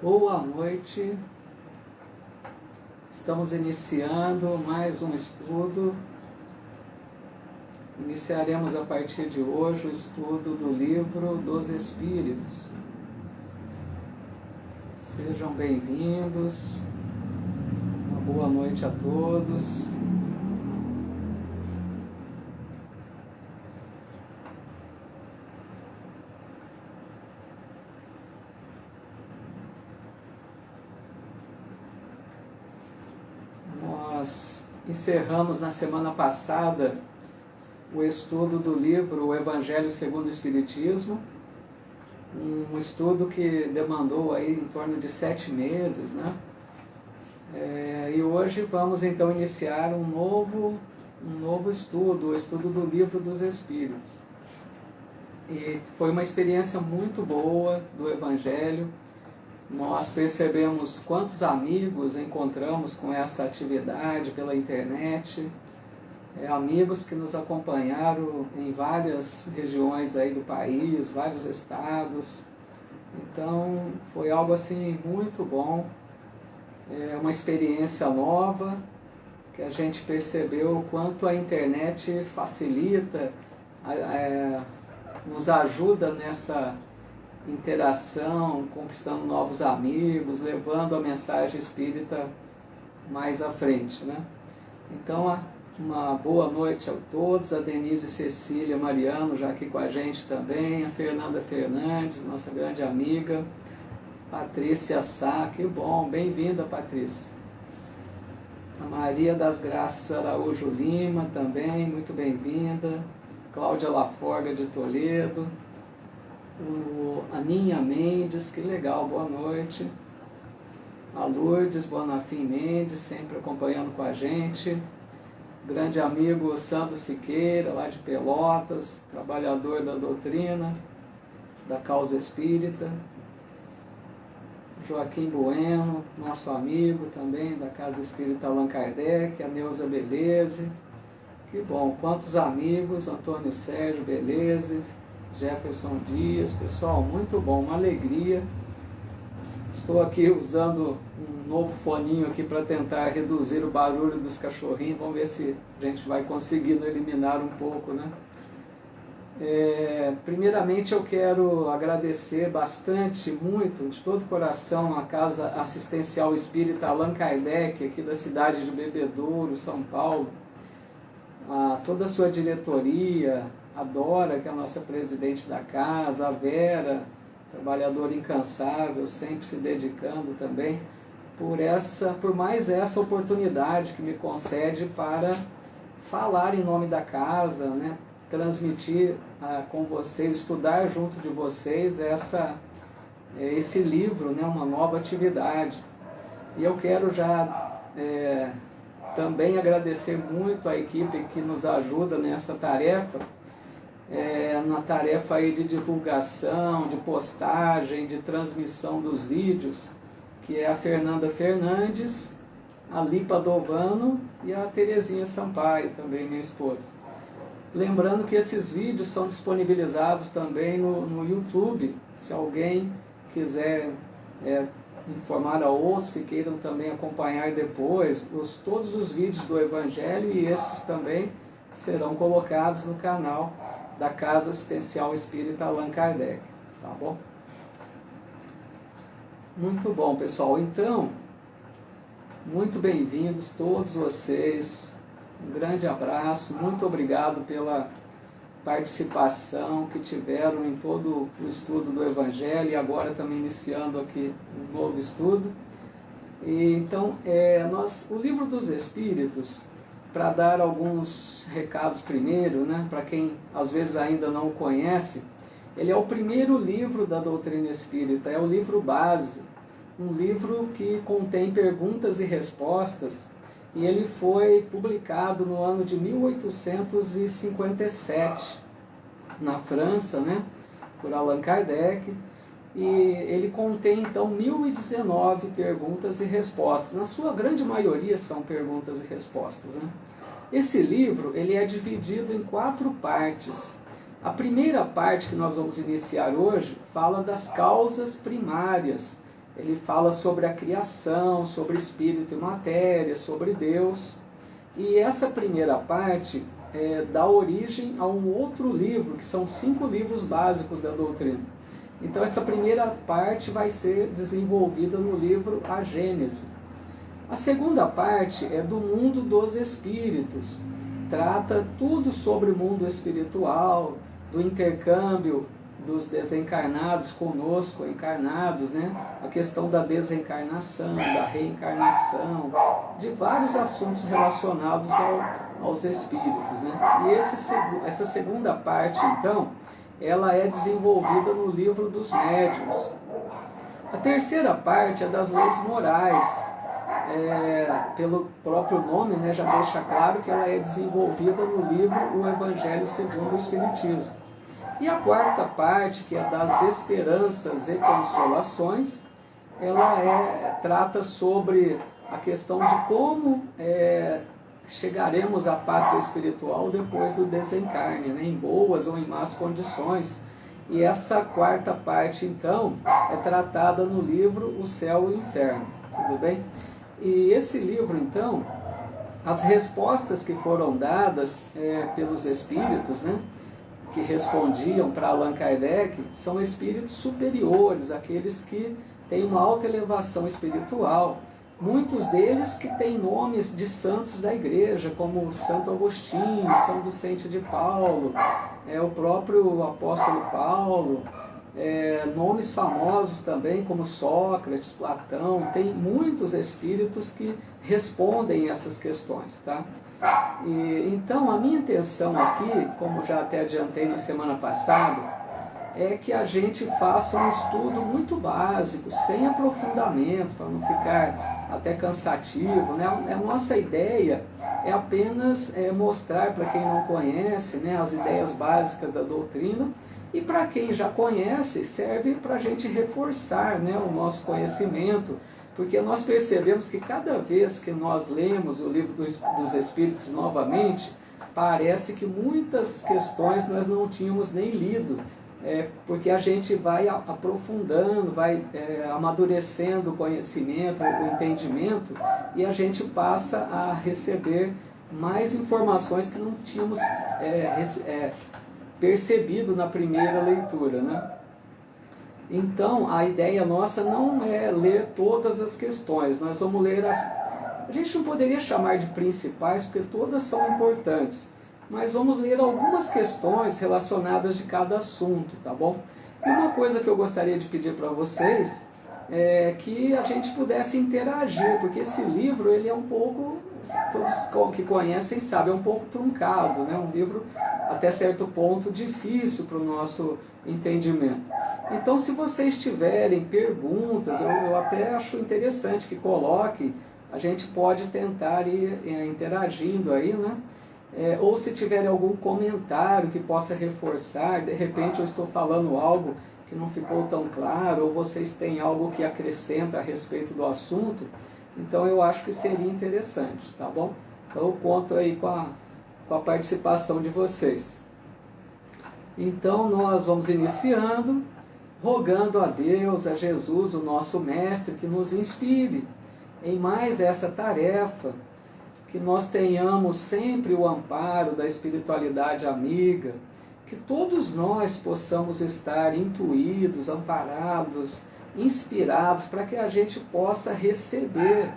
Boa noite, estamos iniciando mais um estudo. Iniciaremos a partir de hoje o estudo do Livro dos Espíritos. Sejam bem-vindos, uma boa noite a todos. Nós encerramos na semana passada o estudo do livro O Evangelho segundo o Espiritismo, um estudo que demandou aí em torno de 7 meses, né? E hoje vamos então iniciar um novo estudo, o estudo do Livro dos Espíritos. E foi uma experiência muito boa do Evangelho. Nós percebemos quantos amigos encontramos com essa atividade pela internet, amigos que nos acompanharam em várias regiões aí do país, vários estados. Então foi algo assim muito bom, uma experiência nova, que a gente percebeu o quanto a internet facilita, nos ajuda nessa interação, conquistando novos amigos, levando a mensagem espírita mais à frente, né? Então, uma boa noite a todos, a Denise Cecília Mariano já aqui com a gente também, a Fernanda Fernandes, nossa grande amiga, Patrícia Sá, que bom, bem-vinda Patrícia. A Maria das Graças Araújo Lima também, muito bem-vinda. Cláudia Laforga de Toledo, a Ninha Mendes, que legal, boa noite. A Lourdes Bonafim Mendes, sempre acompanhando com a gente. Grande amigo Sandro Siqueira, lá de Pelotas, trabalhador da doutrina, da causa espírita. Joaquim Bueno, nosso amigo também, da Casa Espírita Allan Kardec. A Neuza Beleze, que bom, quantos amigos. Antônio Sérgio Beleze, Jefferson Dias, pessoal, muito bom, uma alegria. Estou aqui usando um novo foninho aqui para tentar reduzir o barulho dos cachorrinhos, vamos ver se a gente vai conseguindo eliminar um pouco, né? Primeiramente eu quero agradecer bastante, muito, de todo o coração, a Casa Assistencial Espírita Allan Kardec, aqui da cidade de Bebedouro, São Paulo, a toda a sua diretoria, a Dora, que é a nossa presidente da casa, a Vera, trabalhadora incansável, sempre se dedicando também, por mais essa oportunidade que me concede para falar em nome da casa, né? Transmitir com vocês, estudar junto de vocês esse livro, né? Uma nova atividade. E eu quero já também agradecer muito a equipe que nos ajuda nessa tarefa, na tarefa aí de divulgação, de postagem, de transmissão dos vídeos, que é a Fernanda Fernandes, a Lipa Dovano e a Terezinha Sampaio, também minha esposa. Lembrando que esses vídeos são disponibilizados também no YouTube, se alguém quiser informar a outros que queiram também acompanhar depois, todos os vídeos do Evangelho e esses também serão colocados no canal da Casa Assistencial Espírita Allan Kardec, tá bom? Muito bom, pessoal. Então, muito bem-vindos todos vocês, um grande abraço, muito obrigado pela participação que tiveram em todo o estudo do Evangelho e agora também iniciando aqui um novo estudo. E, então, o Livro dos Espíritos, para dar alguns recados primeiro, né, para quem às vezes ainda não o conhece, ele é o primeiro livro da doutrina espírita, é o livro base, um livro que contém perguntas e respostas, e ele foi publicado no ano de 1857, na França, né, por Allan Kardec, e ele contém então 1019 perguntas e respostas. Na sua grande maioria são perguntas e respostas, né? Esse livro ele é dividido em 4 partes. A primeira parte que nós vamos iniciar hoje fala das causas primárias ele fala sobre a criação, sobre espírito e matéria, sobre Deus. E essa primeira parte dá origem a um outro livro, que são 5 livros básicos da doutrina. Então essa primeira parte vai ser desenvolvida no livro A Gênese. A segunda parte é do mundo dos espíritos. Trata tudo sobre o mundo espiritual, do intercâmbio dos desencarnados conosco, encarnados, né? A questão da desencarnação, da reencarnação, de vários assuntos relacionados aos espíritos, né? E essa segunda parte, então, ela é desenvolvida no livro dos médiuns. A terceira parte é das leis morais. Pelo próprio nome, né, já deixa claro que ela é desenvolvida no livro O Evangelho segundo o Espiritismo. E a quarta parte, que é das esperanças e consolações, ela trata sobre a questão de como chegaremos à pátria espiritual depois do desencarne, né, em boas ou em más condições. E essa quarta parte, então, é tratada no livro O Céu e o Inferno. Tudo bem? E esse livro, então, as respostas que foram dadas pelos espíritos, né, que respondiam para Allan Kardec, são espíritos superiores, aqueles que têm uma alta elevação espiritual. Muitos deles que têm nomes de santos da igreja, como Santo Agostinho, São Vicente de Paulo, o próprio apóstolo Paulo, nomes famosos também, como Sócrates, Platão. Tem muitos espíritos que respondem essas questões, tá? Então, a minha intenção aqui, como já até adiantei na semana passada, é que a gente faça um estudo muito básico, sem aprofundamento, para não ficar até cansativo, né? A nossa ideia é apenas mostrar para quem não conhece, né, as ideias básicas da doutrina, e para quem já conhece, serve para a gente reforçar, né, o nosso conhecimento, porque nós percebemos que cada vez que nós lemos o livro dos Espíritos novamente, parece que muitas questões nós não tínhamos nem lido, porque a gente vai aprofundando, vai amadurecendo o conhecimento, o entendimento, e a gente passa a receber mais informações que não tínhamos percebido na primeira leitura, né? Então, a ideia nossa não é ler todas as questões, nós vamos ler a gente não poderia chamar de principais, porque todas são importantes, mas vamos ler algumas questões relacionadas de cada assunto, tá bom? E uma coisa que eu gostaria de pedir para vocês é que a gente pudesse interagir, porque esse livro, ele é um pouco, todos que conhecem sabem, é um pouco truncado, né? Um livro até certo ponto difícil para o nosso entendimento. Então, se vocês tiverem perguntas, eu até acho interessante que coloquem, a gente pode tentar ir interagindo aí, né? Ou se tiverem algum comentário que possa reforçar, de repente eu estou falando algo que não ficou tão claro, ou vocês têm algo que acrescenta a respeito do assunto, então eu acho que seria interessante, tá bom? Então eu conto aí com a participação de vocês. Então nós vamos iniciando, rogando a Deus, a Jesus, o nosso Mestre, que nos inspire em mais essa tarefa, que nós tenhamos sempre o amparo da espiritualidade amiga, que todos nós possamos estar intuídos, amparados, inspirados, para que a gente possa receber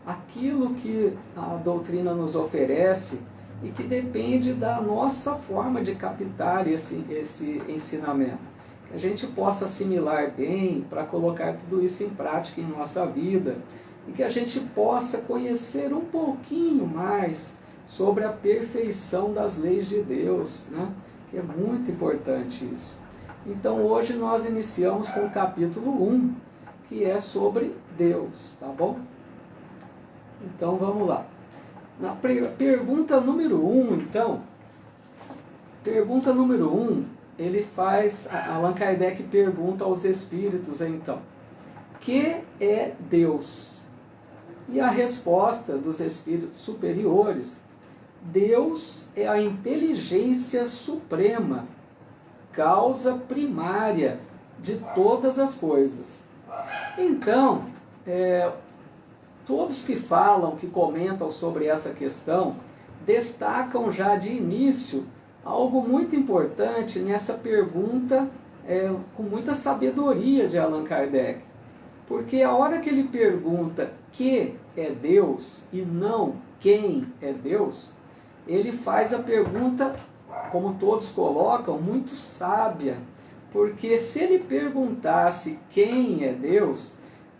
aquilo que a doutrina nos oferece e que depende da nossa forma de captar esse ensinamento. Que a gente possa assimilar bem para colocar tudo isso em prática em nossa vida e que a gente possa conhecer um pouquinho mais sobre a perfeição das leis de Deus, né? Que é muito importante isso. Então hoje nós iniciamos com o capítulo 1, que é sobre Deus, tá bom? Então vamos lá. Na pergunta número 1, então, pergunta número 1, ele faz, Allan Kardec pergunta aos espíritos, então, que é Deus? E a resposta dos espíritos superiores: Deus é a inteligência suprema, causa primária de todas as coisas. Então, todos que falam, que comentam sobre essa questão, destacam já de início algo muito importante nessa pergunta, com muita sabedoria de Allan Kardec. Porque a hora que ele pergunta que é Deus e não quem é Deus, ele faz a pergunta, como todos colocam, muito sábia. Porque se ele perguntasse quem é Deus,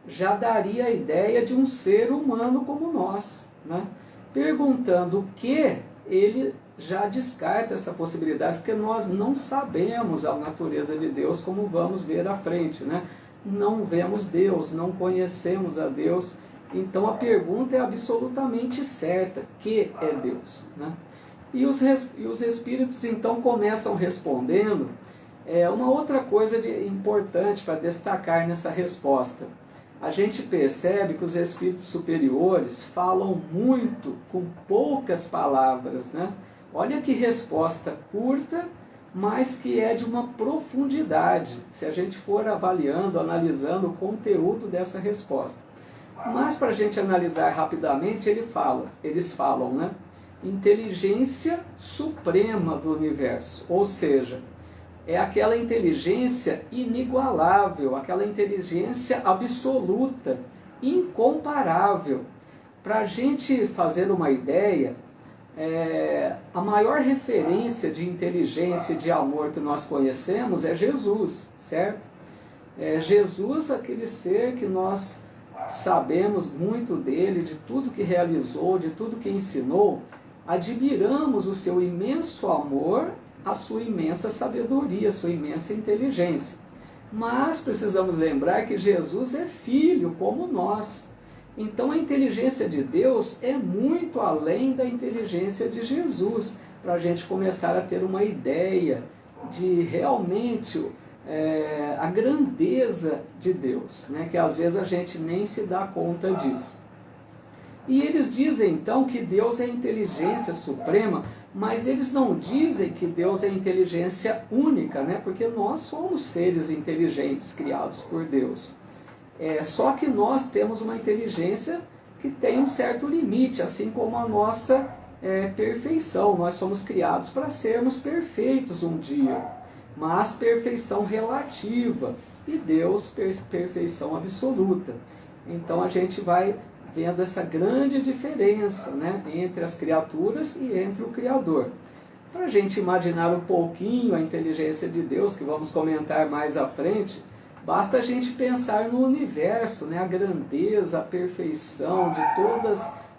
já daria a ideia de um ser humano como nós, né? Perguntando o que, ele já descarta essa possibilidade, porque nós não sabemos a natureza de Deus, como vamos ver à frente, né? Não vemos Deus, não conhecemos a Deus, então a pergunta é absolutamente certa, que é Deus, né? E os espíritos então começam respondendo uma outra coisa importante para destacar nessa resposta. A gente percebe que os espíritos superiores falam muito com poucas palavras, né? Olha que resposta curta, mas que é de uma profundidade, se a gente for avaliando, analisando o conteúdo dessa resposta. Mas para a gente analisar rapidamente, eles falam, né? Inteligência suprema do universo, ou seja, é aquela inteligência inigualável, aquela inteligência absoluta, incomparável. Para a gente fazer uma ideia, a maior referência de inteligência e de amor que nós conhecemos é Jesus, certo? Jesus, aquele ser que nós sabemos muito dele, de tudo que realizou, de tudo que ensinou, admiramos o seu imenso amor, a sua imensa sabedoria, a sua imensa inteligência. Mas precisamos lembrar que Jesus é filho como nós. Então a inteligência de Deus é muito além da inteligência de Jesus, para a gente começar a ter uma ideia de realmente a grandeza de Deus, né? Que às vezes a gente nem se dá conta disso. E eles dizem então que Deus é a inteligência suprema, mas eles não dizem que Deus é a inteligência única, né? Porque nós somos seres inteligentes criados por Deus. Só que nós temos uma inteligência que tem um certo limite, assim como a nossa perfeição. Nós somos criados para sermos perfeitos um dia, mas perfeição relativa, e Deus, perfeição absoluta. Então a gente vai vendo essa grande diferença, né, entre as criaturas e entre o Criador. Para a gente imaginar um pouquinho a inteligência de Deus, que vamos comentar mais à frente, basta a gente pensar no universo, né, a grandeza, a perfeição de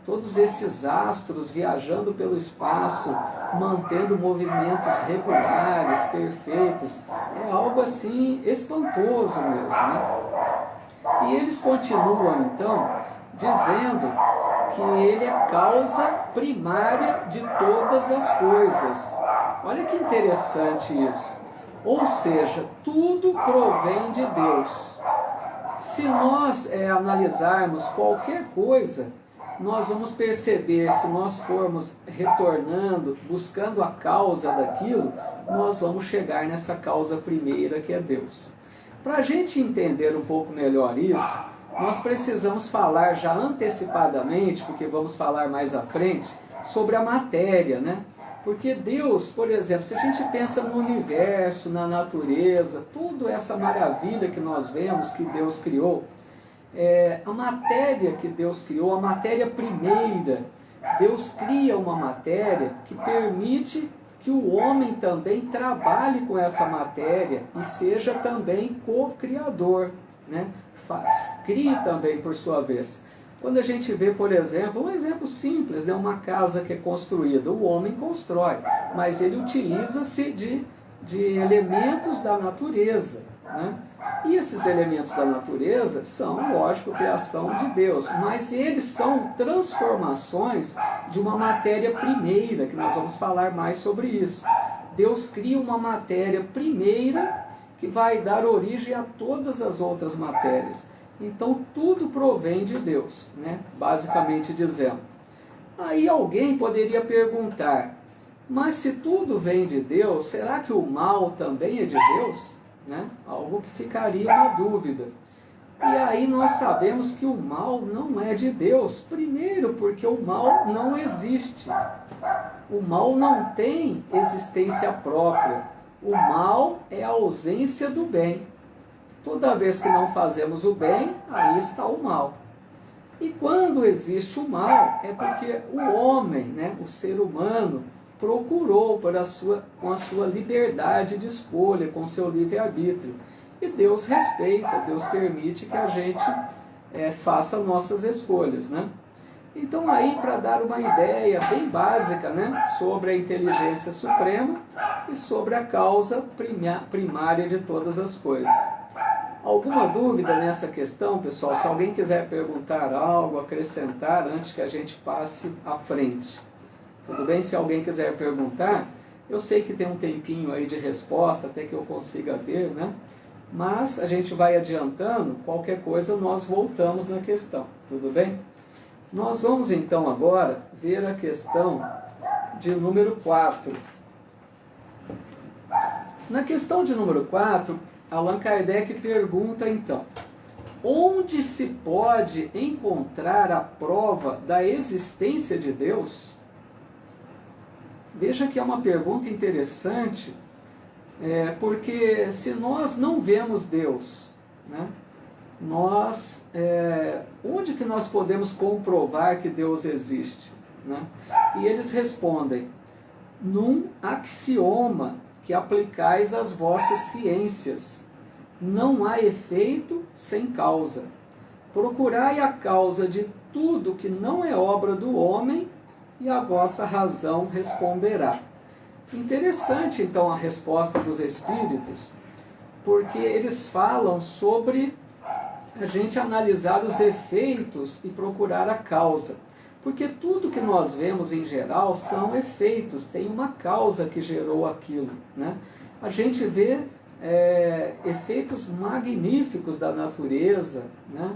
todos esses astros viajando pelo espaço, mantendo movimentos regulares, perfeitos. É algo assim espantoso mesmo, né? E eles continuam então dizendo que ele é causa primária de todas as coisas. Olha que interessante isso. Ou seja, tudo provém de Deus. Se nós analisarmos qualquer coisa, nós vamos perceber, se nós formos retornando, buscando a causa daquilo, nós vamos chegar nessa causa primeira que é Deus. Para a gente entender um pouco melhor isso, nós precisamos falar já antecipadamente, porque vamos falar mais à frente, sobre a matéria, né? Porque Deus, por exemplo, se a gente pensa no universo, na natureza, tudo essa maravilha que nós vemos que Deus criou, a matéria que Deus criou, a matéria primeira, Deus cria uma matéria que permite que o homem também trabalhe com essa matéria e seja também co-criador, né? Crie também por sua vez. Quando a gente vê, por exemplo, um exemplo simples, né? Uma casa que é construída, o homem constrói, mas ele utiliza-se de elementos da natureza, né? E esses elementos da natureza são, lógico, criação de Deus, mas eles são transformações de uma matéria primeira, que nós vamos falar mais sobre isso. Deus cria uma matéria primeira que vai dar origem a todas as outras matérias. Então tudo provém de Deus, né? Basicamente dizendo. Aí alguém poderia perguntar, mas se tudo vem de Deus, será que o mal também é de Deus? Né? Algo que ficaria uma dúvida. E aí nós sabemos que o mal não é de Deus. Primeiro, porque o mal não existe. O mal não tem existência própria. O mal é a ausência do bem. Toda vez que não fazemos o bem, aí está o mal. E quando existe o mal, é porque o homem, né, o ser humano, procurou com a sua liberdade de escolha, com o seu livre-arbítrio. E Deus respeita, Deus permite que a gente faça nossas escolhas, né? Então aí, para dar uma ideia bem básica, né, sobre a inteligência suprema e sobre a causa primária de todas as coisas. Alguma dúvida nessa questão, pessoal? Se alguém quiser perguntar algo, acrescentar antes que a gente passe à frente. Tudo bem? Se alguém quiser perguntar, eu sei que tem um tempinho aí de resposta até que eu consiga ver, né? Mas a gente vai adiantando, qualquer coisa nós voltamos na questão, tudo bem? Nós vamos então agora ver a questão de número 4. Na questão de número 4, Allan Kardec pergunta então: onde se pode encontrar a prova da existência de Deus? Veja que é uma pergunta interessante, porque se nós não vemos Deus, né, onde que nós podemos comprovar que Deus existe? Né? E eles respondem: num axioma que aplicais às vossas ciências, não há efeito sem causa. Procurai a causa de tudo que não é obra do homem, e a vossa razão responderá. Interessante então a resposta dos espíritos, porque eles falam sobre a gente analisar os efeitos e procurar a causa. Porque tudo que nós vemos em geral são efeitos, tem uma causa que gerou aquilo, né? A gente vê efeitos magníficos da natureza, né?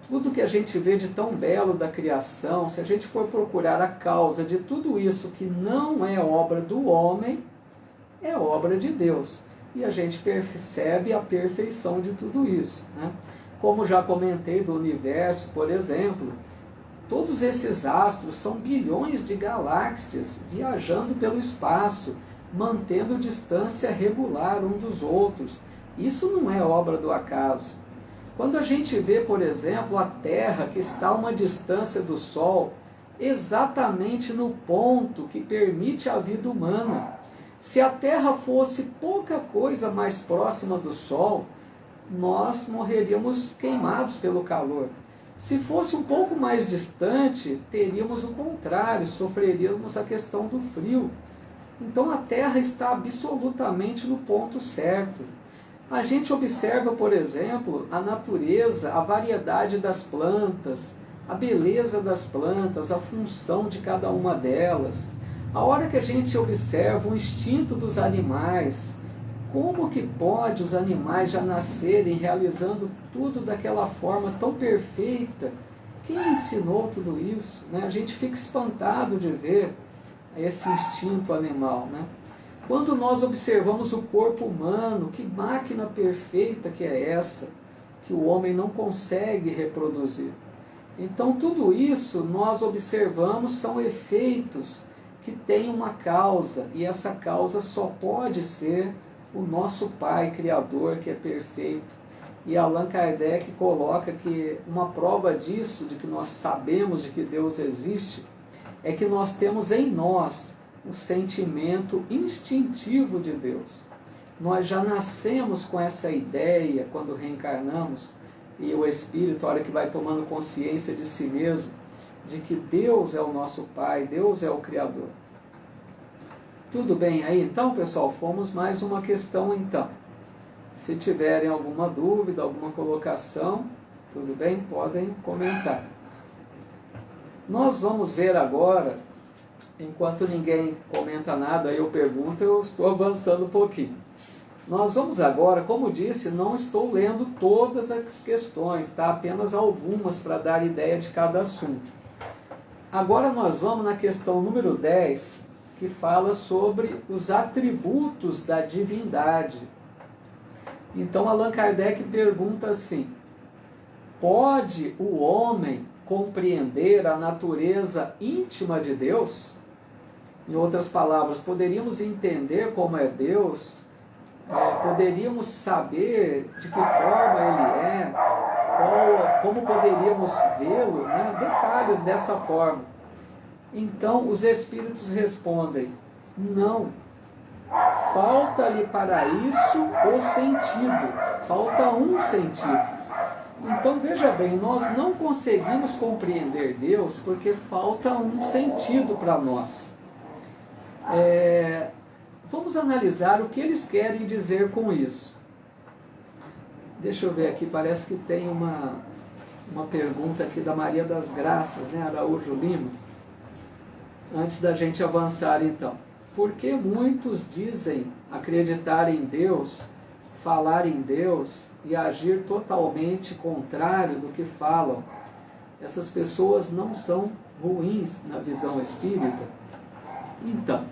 Tudo que a gente vê de tão belo da criação, se a gente for procurar a causa de tudo isso que não é obra do homem, é obra de Deus. E a gente percebe a perfeição de tudo isso, né? Como já comentei do universo, por exemplo, todos esses astros são bilhões de galáxias viajando pelo espaço, mantendo distância regular um dos outros. Isso não é obra do acaso. Quando a gente vê, por exemplo, a Terra, que está a uma distância do Sol, exatamente no ponto que permite a vida humana. Se a Terra fosse pouca coisa mais próxima do Sol, nós morreríamos queimados pelo calor. Se fosse um pouco mais distante, teríamos o contrário, sofreríamos a questão do frio. Então a Terra está absolutamente no ponto certo. A gente observa, por exemplo, a natureza, a variedade das plantas, a beleza das plantas, a função de cada uma delas. A hora que a gente observa o instinto dos animais, como que pode os animais já nascerem realizando tudo daquela forma tão perfeita? Quem ensinou tudo isso? Né? A gente fica espantado de ver esse instinto animal, né? Quando nós observamos o corpo humano, que máquina perfeita que é essa, que o homem não consegue reproduzir. Então tudo isso nós observamos são efeitos que têm uma causa, e essa causa só pode ser o nosso Pai Criador, que é perfeito. E Allan Kardec coloca que uma prova disso, de que nós sabemos de que Deus existe, é que nós temos em nós o sentimento instintivo de Deus. Nós já nascemos com essa ideia quando reencarnamos, e o espírito, a hora que vai tomando consciência de si mesmo, de que Deus é o nosso Pai, Deus é o Criador. Tudo bem aí? Então, pessoal, fomos mais uma questão então. Se tiverem alguma dúvida, alguma colocação, tudo bem? Podem comentar. Nós vamos ver agora, enquanto ninguém comenta nada, eu pergunto, eu estou avançando um pouquinho. Nós vamos agora, como disse, não estou lendo todas as questões, tá? Apenas algumas para dar ideia de cada assunto. Agora nós vamos na questão número 10, que fala sobre os atributos da divindade. Então Allan Kardec pergunta assim: pode o homem compreender a natureza íntima de Deus? Em outras palavras, poderíamos entender como é Deus? Poderíamos saber de que forma Ele é? Como poderíamos vê-lo? Né? Detalhes dessa forma. Então, os Espíritos respondem, não. Falta-lhe para isso o sentido. Falta um sentido. Então, veja bem, nós não conseguimos compreender Deus porque falta um sentido para nós. Vamos analisar o que eles querem dizer com isso. Deixa eu ver aqui, parece que tem uma pergunta aqui da Maria das Graças, né, Araújo Lima. Antes da gente avançar então. Por que muitos dizem acreditar em Deus, falar em Deus e agir totalmente contrário do que falam? Essas pessoas não são ruins na visão espírita? Então,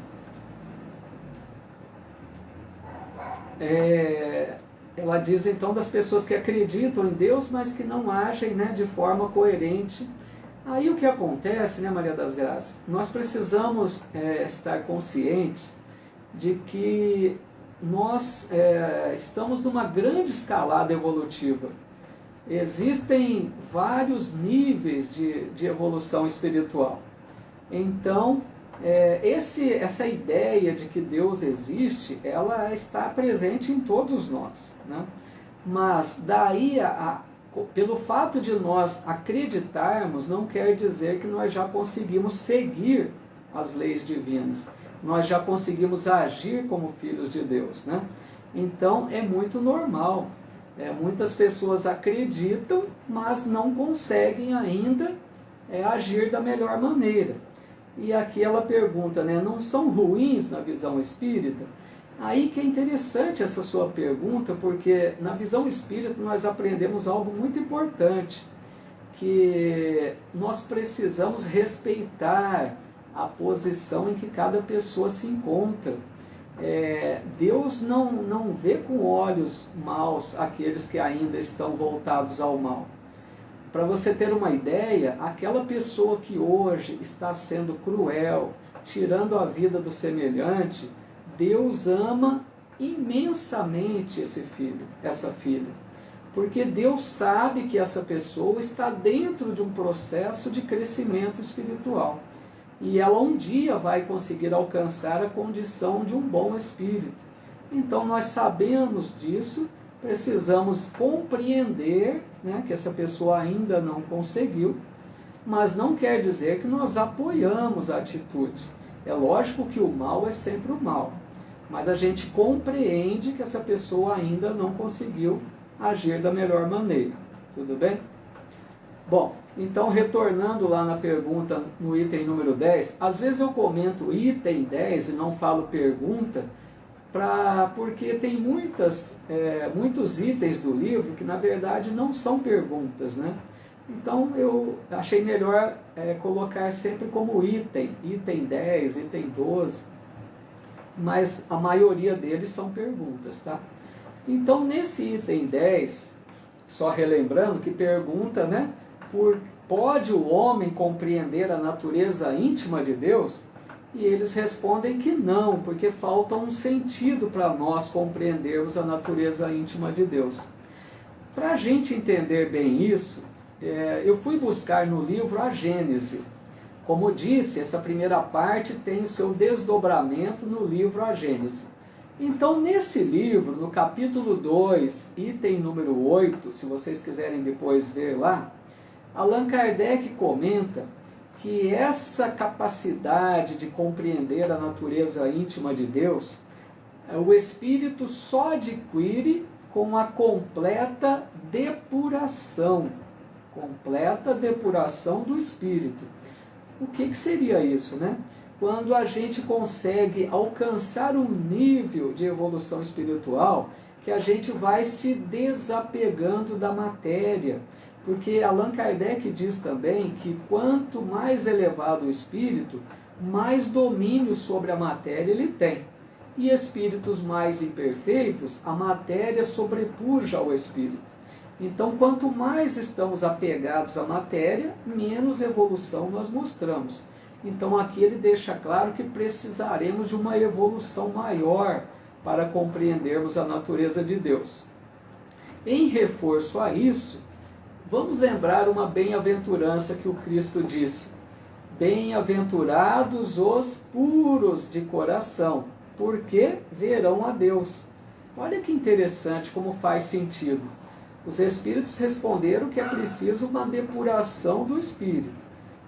ela diz então das pessoas que acreditam em Deus, mas que não agem, né, de forma coerente. Aí o que acontece, né, Maria das Graças? Nós precisamos estar conscientes de que nós estamos numa grande escalada evolutiva. Existem vários níveis de evolução espiritual. Então, essa ideia de que Deus existe, ela está presente em todos nós, né? Mas daí, pelo fato de nós acreditarmos, não quer dizer que nós já conseguimos seguir as leis divinas. Nós já conseguimos agir como filhos de Deus, né? Então, é muito normal. Muitas pessoas acreditam, mas não conseguem ainda agir da melhor maneira. E aqui ela pergunta, né, não são ruins na visão espírita? Aí que é interessante essa sua pergunta, porque na visão espírita nós aprendemos algo muito importante, que nós precisamos respeitar a posição em que cada pessoa se encontra. Deus não vê com olhos maus aqueles que ainda estão voltados ao mal. Para você ter uma ideia, aquela pessoa que hoje está sendo cruel, tirando a vida do semelhante, Deus ama imensamente esse filho, essa filha. Porque Deus sabe que essa pessoa está dentro de um processo de crescimento espiritual. E ela um dia vai conseguir alcançar a condição de um bom espírito. Então nós sabemos disso, precisamos compreender, né, que essa pessoa ainda não conseguiu, mas não quer dizer que nós apoiamos a atitude. É lógico que o mal é sempre o mal, mas a gente compreende que essa pessoa ainda não conseguiu agir da melhor maneira. Tudo bem? Bom, então retornando lá na pergunta no item número 10, às vezes eu comento item 10 e não falo pergunta, porque tem muitos itens do livro que na verdade não são perguntas, né? Então eu achei melhor colocar sempre como item 10, item 12, mas a maioria deles são perguntas, tá? Então nesse item 10, só relembrando que pergunta, né? Pode o homem compreender a natureza íntima de Deus? E eles respondem que não, porque falta um sentido para nós compreendermos a natureza íntima de Deus. Para a gente entender bem isso, eu fui buscar no livro a Gênese. Como disse, essa primeira parte tem o seu desdobramento no livro a Gênese. Então, nesse livro, no capítulo 2, item número 8, se vocês quiserem depois ver lá, Allan Kardec comenta que essa capacidade de compreender a natureza íntima de Deus, o espírito só adquire com a completa depuração do espírito. O que seria isso, né? Quando a gente consegue alcançar um nível de evolução espiritual que a gente vai se desapegando da matéria. Porque Allan Kardec diz também que quanto mais elevado o espírito, mais domínio sobre a matéria ele tem. E espíritos mais imperfeitos, a matéria sobrepuja ao espírito. Então, quanto mais estamos apegados à matéria, menos evolução nós mostramos. Então, aqui ele deixa claro que precisaremos de uma evolução maior para compreendermos a natureza de Deus. Em reforço a isso, vamos lembrar uma bem-aventurança que o Cristo disse: bem-aventurados os puros de coração, porque verão a Deus. Olha que interessante como faz sentido. Os espíritos responderam que é preciso uma depuração do espírito.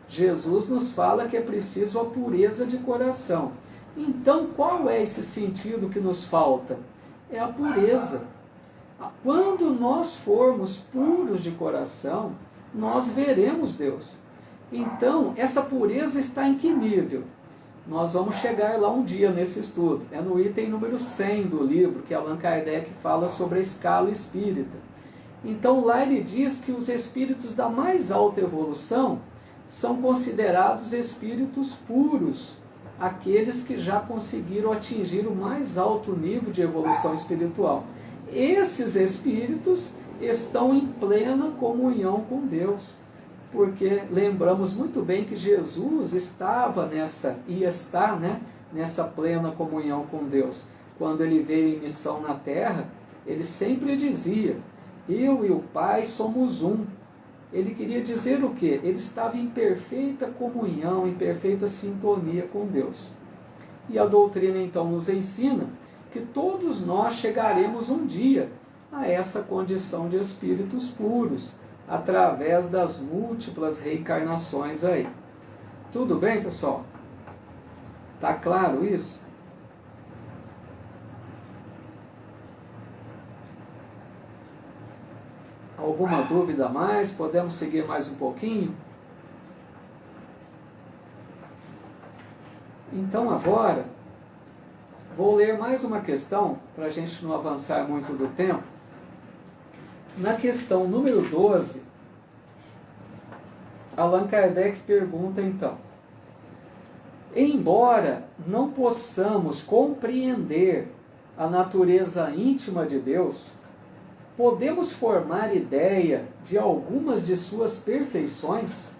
Jesus nos fala que é preciso a pureza de coração. Então, qual é esse sentido que nos falta? É a pureza. Quando nós formos puros de coração, nós veremos Deus. Então, essa pureza está em que nível? Nós vamos chegar lá um dia nesse estudo. É no item número 100 do livro que Allan Kardec fala sobre a escala espírita. Então, lá ele diz que os espíritos da mais alta evolução são considerados espíritos puros, aqueles que já conseguiram atingir o mais alto nível de evolução espiritual. Esses espíritos estão em plena comunhão com Deus, porque lembramos muito bem que Jesus estava e está nessa plena comunhão com Deus. Quando ele veio em missão na terra, ele sempre dizia: eu e o Pai somos um. Ele queria dizer o quê? Ele estava em perfeita comunhão, em perfeita sintonia com Deus. E a doutrina então nos ensina que todos nós chegaremos um dia a essa condição de espíritos puros, através das múltiplas reencarnações aí. Tudo bem, pessoal? Tá claro isso? Alguma dúvida a mais? Podemos seguir mais um pouquinho? Então agora, vou ler mais uma questão, para a gente não avançar muito do tempo. Na questão número 12, Allan Kardec pergunta então: embora não possamos compreender a natureza íntima de Deus, podemos formar ideia de algumas de suas perfeições?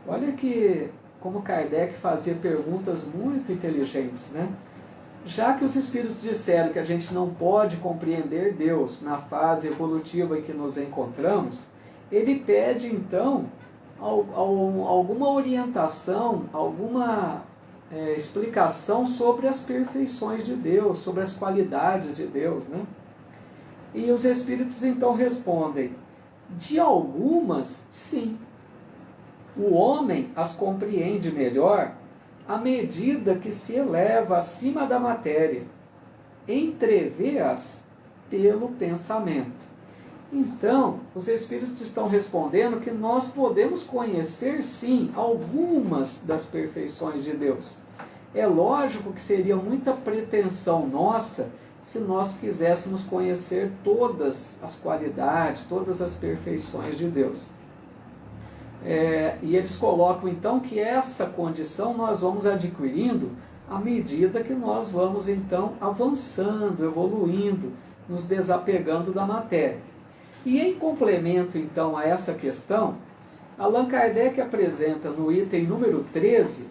Olha que como Kardec fazia perguntas muito inteligentes, né? Já que os espíritos disseram que a gente não pode compreender Deus na fase evolutiva em que nos encontramos, ele pede então alguma orientação, alguma explicação sobre as perfeições de Deus, sobre as qualidades de Deus, né? E os espíritos então respondem: de algumas, sim. O homem as compreende melhor à medida que se eleva acima da matéria, entrevê-as pelo pensamento. Então, os espíritos estão respondendo que nós podemos conhecer, sim, algumas das perfeições de Deus. É lógico que seria muita pretensão nossa se nós quiséssemos conhecer todas as qualidades, todas as perfeições de Deus. E eles colocam então que essa condição nós vamos adquirindo à medida que nós vamos então avançando, evoluindo, nos desapegando da matéria. E em complemento então a essa questão, Allan Kardec apresenta no item número 13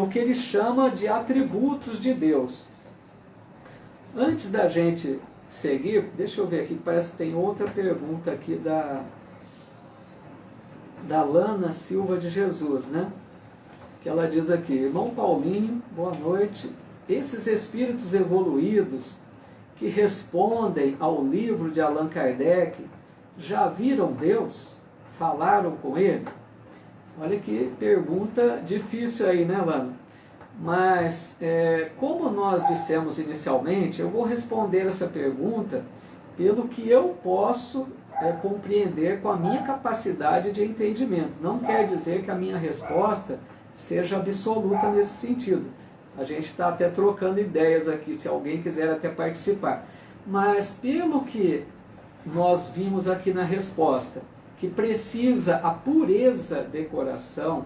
o que ele chama de atributos de Deus. Antes da gente seguir, deixa eu ver aqui, parece que tem outra pergunta aqui da Lana Silva de Jesus, né? Que ela diz aqui: irmão Paulinho, boa noite. Esses espíritos evoluídos que respondem ao livro de Allan Kardec já viram Deus? Falaram com ele? Olha que pergunta difícil aí, né, Lana? Mas, como nós dissemos inicialmente, eu vou responder essa pergunta pelo que eu posso compreender com a minha capacidade de entendimento. Não quer dizer que a minha resposta seja absoluta nesse sentido. A gente está até trocando ideias aqui, se alguém quiser até participar. Mas pelo que nós vimos aqui na resposta, que precisa a pureza de coração,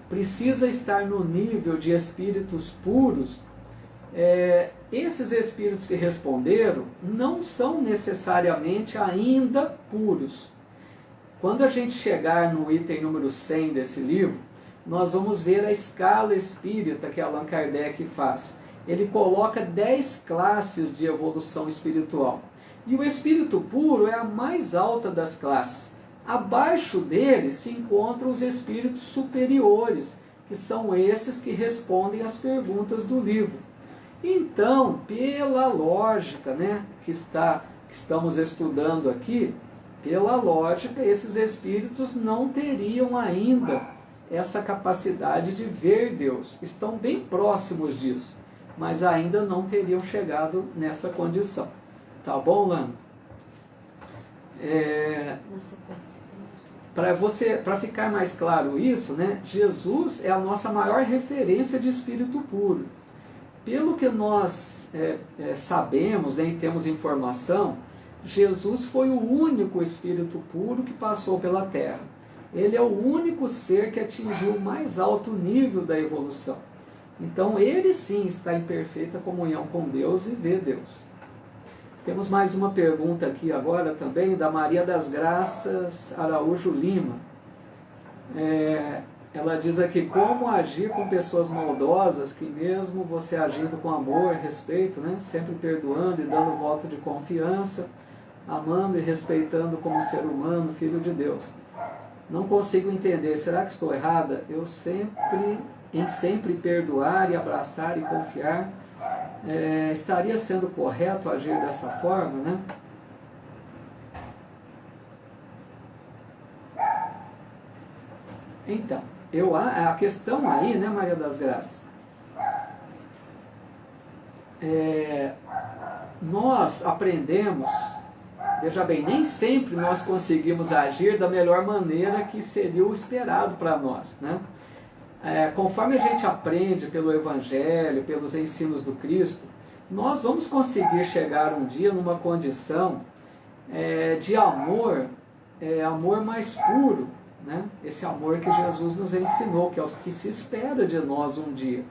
precisa estar no nível de espíritos puros, Esses espíritos que responderam não são necessariamente ainda puros. Quando a gente chegar no item número 100 desse livro, nós vamos ver a escala espírita que Allan Kardec faz. Ele coloca 10 classes de evolução espiritual. E o espírito puro é a mais alta das classes. Abaixo dele se encontram os espíritos superiores, que são esses que respondem às perguntas do livro. Então, pela lógica, né, que estamos estudando aqui, pela lógica, esses espíritos não teriam ainda essa capacidade de ver Deus. Estão bem próximos disso, mas ainda não teriam chegado nessa condição. Tá bom, Lana? Para ficar mais claro isso, né, Jesus é a nossa maior referência de espírito puro. Pelo que nós sabemos, né, e temos informação, Jesus foi o único espírito puro que passou pela Terra. Ele é o único ser que atingiu o mais alto nível da evolução. Então ele sim está em perfeita comunhão com Deus e vê Deus. Temos mais uma pergunta aqui agora também, da Maria das Graças Araújo Lima. Ela diz aqui: como agir com pessoas maldosas que mesmo você agindo com amor, respeito, né, sempre perdoando e dando voto de confiança, amando e respeitando como ser humano, filho de Deus. Não consigo entender, será que estou errada? Eu sempre perdoar e abraçar e confiar, estaria sendo correto agir dessa forma, né? Então, a questão aí, né, Maria das Graças, nós aprendemos, veja bem, nem sempre nós conseguimos agir da melhor maneira que seria o esperado para nós, né? Conforme a gente aprende pelo Evangelho, pelos ensinos do Cristo, nós vamos conseguir chegar um dia numa condição de amor, amor mais puro, né? Esse amor que Jesus nos ensinou, que é o que se espera de nós um dia.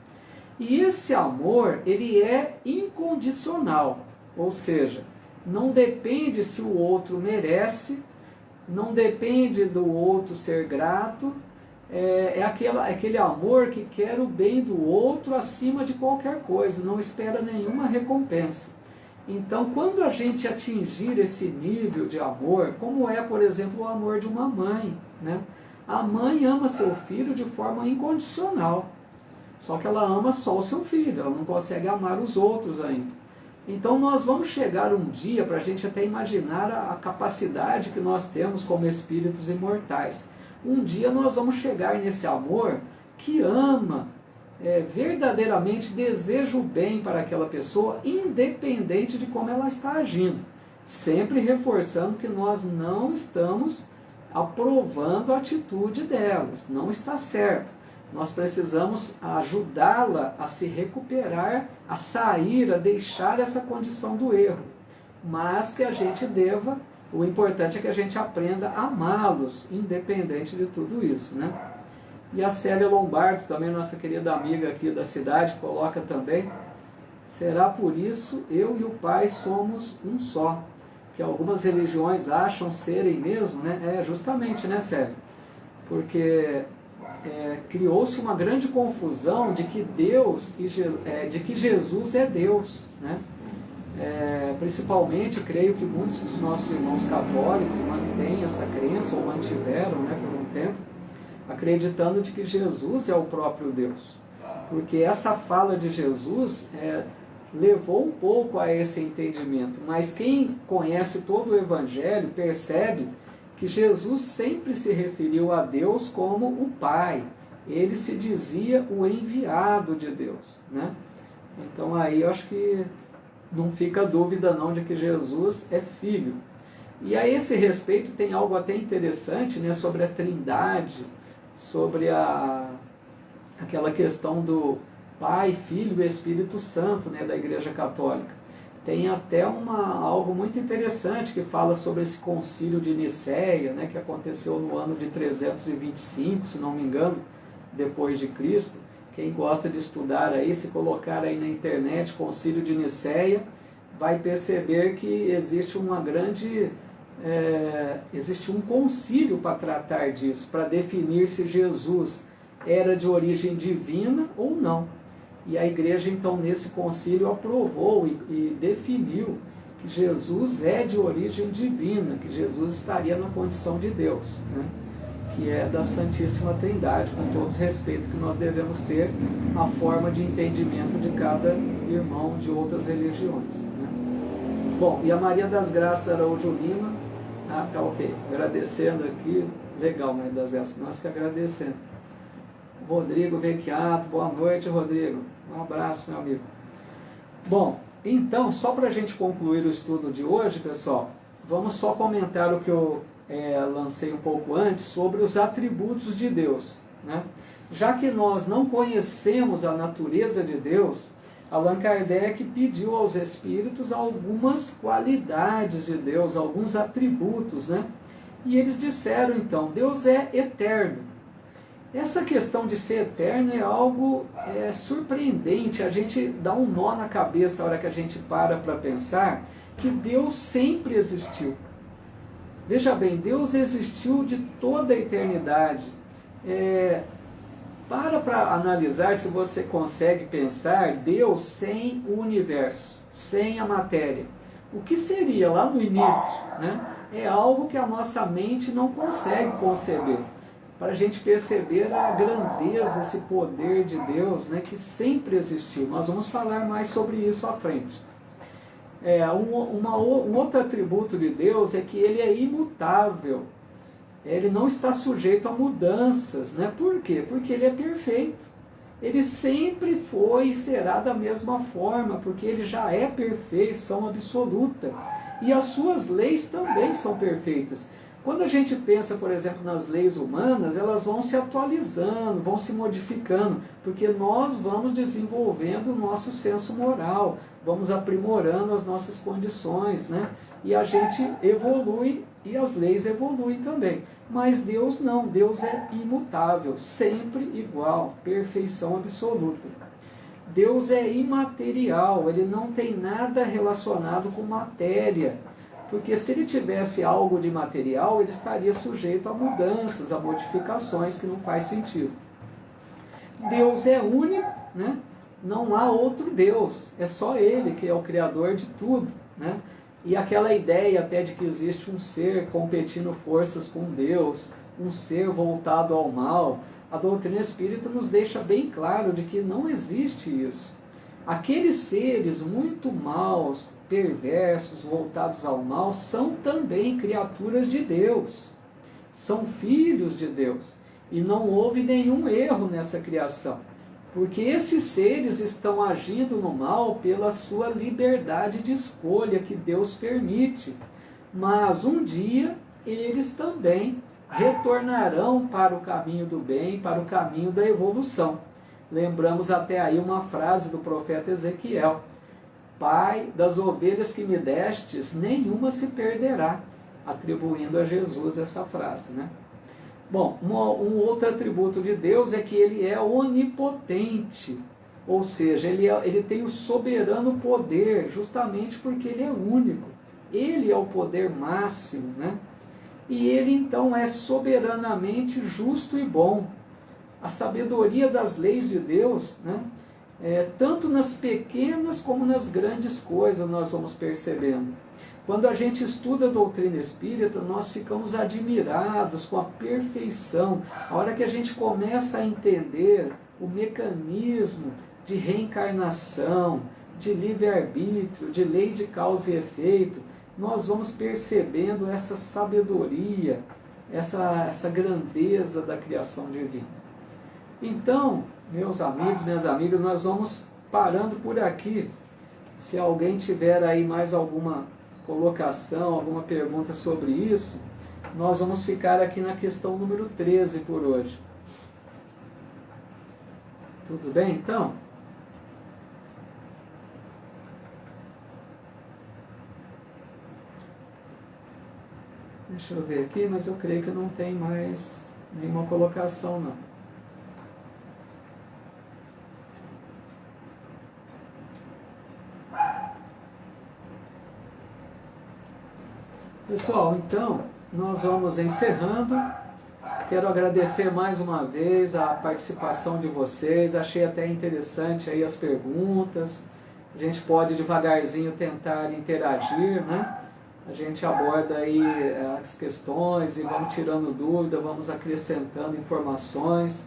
E esse amor, ele é incondicional, ou seja, não depende se o outro merece, não depende do outro ser grato, aquele amor que quer o bem do outro acima de qualquer coisa, não espera nenhuma recompensa. Então, quando a gente atingir esse nível de amor, como é, por exemplo, o amor de uma mãe, né? A mãe ama seu filho de forma incondicional, só que ela ama só o seu filho, ela não consegue amar os outros ainda. Então nós vamos chegar um dia, para a gente até imaginar a capacidade que nós temos como espíritos imortais. Um dia nós vamos chegar nesse amor que ama, verdadeiramente deseja o bem para aquela pessoa, independente de como ela está agindo. Sempre reforçando que nós não estamos aprovando a atitude delas, não está certo. Nós precisamos ajudá-la a se recuperar, a sair, a deixar essa condição do erro. Mas que a gente deva, o importante é que a gente aprenda a amá-los, independente de tudo isso, né? E a Célia Lombardo, também nossa querida amiga aqui da cidade, coloca também: será por isso eu e o Pai somos um só, que algumas religiões acham serem mesmo, né? Justamente, né, Célia? Porque criou-se uma grande confusão de que de que Jesus é Deus, né? Principalmente, creio que muitos dos nossos irmãos católicos mantêm essa crença, ou mantiveram, né, por um tempo, acreditando de que Jesus é o próprio Deus. Porque essa fala de Jesus levou um pouco a esse entendimento. Mas quem conhece todo o Evangelho percebe que Jesus sempre se referiu a Deus como o Pai. Ele se dizia o enviado de Deus, né? Então aí eu acho que não fica dúvida não de que Jesus é Filho. E a esse respeito tem algo até interessante, né, sobre a Trindade, sobre aquela questão do Pai, Filho e Espírito Santo, né, da Igreja Católica. Tem até algo muito interessante que fala sobre esse concílio de Nicéia, né, que aconteceu no ano de 325, se não me engano, depois de Cristo, Quem gosta de estudar aí, se colocar aí na internet, Concílio de Nicéia, vai perceber que existe existe um concílio para tratar disso, para definir se Jesus era de origem divina ou não. E a igreja, então, nesse concílio aprovou e definiu que Jesus é de origem divina, que Jesus estaria na condição de Deus, né? Que é da Santíssima Trindade, com todo o respeito que nós devemos ter à forma de entendimento de cada irmão de outras religiões, né? Bom, e a Maria das Graças Araújo Lima, tá ok, agradecendo aqui, legal, Maria das Graças, nós que agradecendo. Rodrigo Vecchiato, boa noite, Rodrigo, um abraço, meu amigo. Bom, então, só para a gente concluir o estudo de hoje, pessoal, vamos só comentar o que eu lancei um pouco antes sobre os atributos de Deus, né? Já que nós não conhecemos a natureza de Deus, Allan Kardec pediu aos espíritos algumas qualidades de Deus, alguns atributos, né? E eles disseram então, Deus é eterno. Essa questão de ser eterno é algo surpreendente, a gente dá um nó na cabeça a hora que a gente para pensar que Deus sempre existiu. Veja bem, Deus existiu de toda a eternidade. Para analisar se você consegue pensar Deus sem o universo, sem a matéria. O que seria lá no início, né? É algo que a nossa mente não consegue conceber. Para a gente perceber a grandeza, esse poder de Deus, né, que sempre existiu. Nós vamos falar mais sobre isso à frente. Um outro atributo de Deus é que ele é imutável. Ele não está sujeito a mudanças, né? Por quê? Porque ele é perfeito. Ele sempre foi e será da mesma forma, porque ele já é perfeição absoluta. E as suas leis também são perfeitas. Quando a gente pensa, por exemplo, nas leis humanas, elas vão se atualizando, vão se modificando, porque nós vamos desenvolvendo o nosso senso moral, vamos aprimorando as nossas condições, né? E a gente evolui e as leis evoluem também. Mas Deus não, Deus é imutável, sempre igual, perfeição absoluta. Deus é imaterial, ele não tem nada relacionado com matéria, porque se ele tivesse algo de material, ele estaria sujeito a mudanças, a modificações que não faz sentido. Deus é único, né? Não há outro Deus, é só ele que é o criador de tudo, né? E aquela ideia até de que existe um ser competindo forças com Deus, um ser voltado ao mal, a doutrina espírita nos deixa bem claro de que não existe isso. Aqueles seres muito maus, perversos, voltados ao mal, são também criaturas de Deus, são filhos de Deus, e não houve nenhum erro nessa criação. Porque esses seres estão agindo no mal pela sua liberdade de escolha que Deus permite. Mas um dia eles também retornarão para o caminho do bem, para o caminho da evolução. Lembramos até aí uma frase do profeta Ezequiel: Pai, das ovelhas que me destes, nenhuma se perderá, atribuindo a Jesus essa frase, né? Bom, um outro atributo de Deus é que ele é onipotente, ou seja, ele tem o soberano poder, justamente porque ele é único. Ele é o poder máximo, né? E ele então é soberanamente justo e bom. A sabedoria das leis de Deus, né? Tanto nas pequenas como nas grandes coisas nós vamos percebendo. Quando a gente estuda a doutrina espírita, nós ficamos admirados com a perfeição. A hora que a gente começa a entender o mecanismo de reencarnação, de livre-arbítrio, de lei de causa e efeito, nós vamos percebendo essa sabedoria, essa grandeza da criação divina. Então, meus amigos, minhas amigas, nós vamos parando por aqui. Se alguém tiver aí mais alguma colocação, alguma pergunta sobre isso, nós vamos ficar aqui na questão número 13 por hoje. Tudo bem, então? Deixa eu ver aqui, mas eu creio que não tem mais nenhuma colocação, não. Pessoal, então, nós vamos encerrando. Quero agradecer mais uma vez a participação de vocês. Achei até interessante aí as perguntas. A gente pode devagarzinho tentar interagir, né? A gente aborda aí as questões e vamos tirando dúvida, vamos acrescentando informações.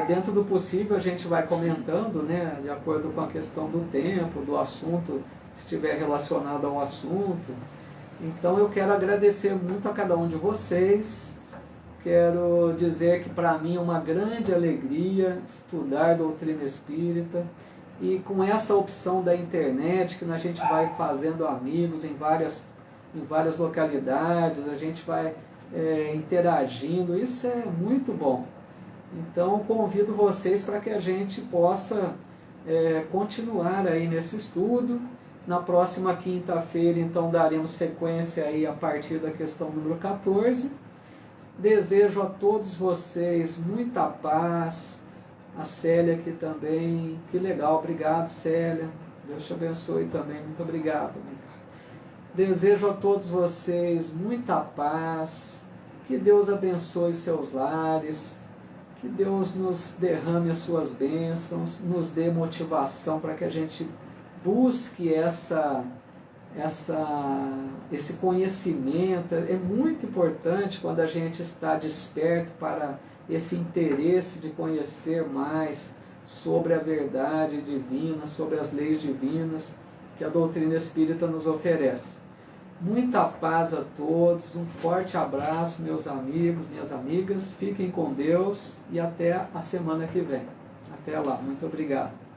Dentro do possível a gente vai comentando, né? De acordo com a questão do tempo, do assunto, se estiver relacionado ao assunto. Então eu quero agradecer muito a cada um de vocês. Quero dizer que para mim é uma grande alegria estudar doutrina espírita, e com essa opção da internet, que a gente vai fazendo amigos em várias localidades, a gente vai interagindo, isso é muito bom. Então convido vocês para que a gente possa continuar aí nesse estudo. Na próxima quinta-feira, então, daremos sequência aí a partir da questão número 14. Desejo a todos vocês muita paz. A Célia aqui também. Que legal, obrigado, Célia. Deus te abençoe também. Muito obrigado. Desejo a todos vocês muita paz. Que Deus abençoe seus lares. Que Deus nos derrame as suas bênçãos, nos dê motivação para que a gente busque esse conhecimento. É muito importante quando a gente está desperto para esse interesse de conhecer mais sobre a verdade divina, sobre as leis divinas que a doutrina espírita nos oferece. Muita paz a todos, um forte abraço, meus amigos, minhas amigas, fiquem com Deus e até a semana que vem. Até lá, muito obrigado.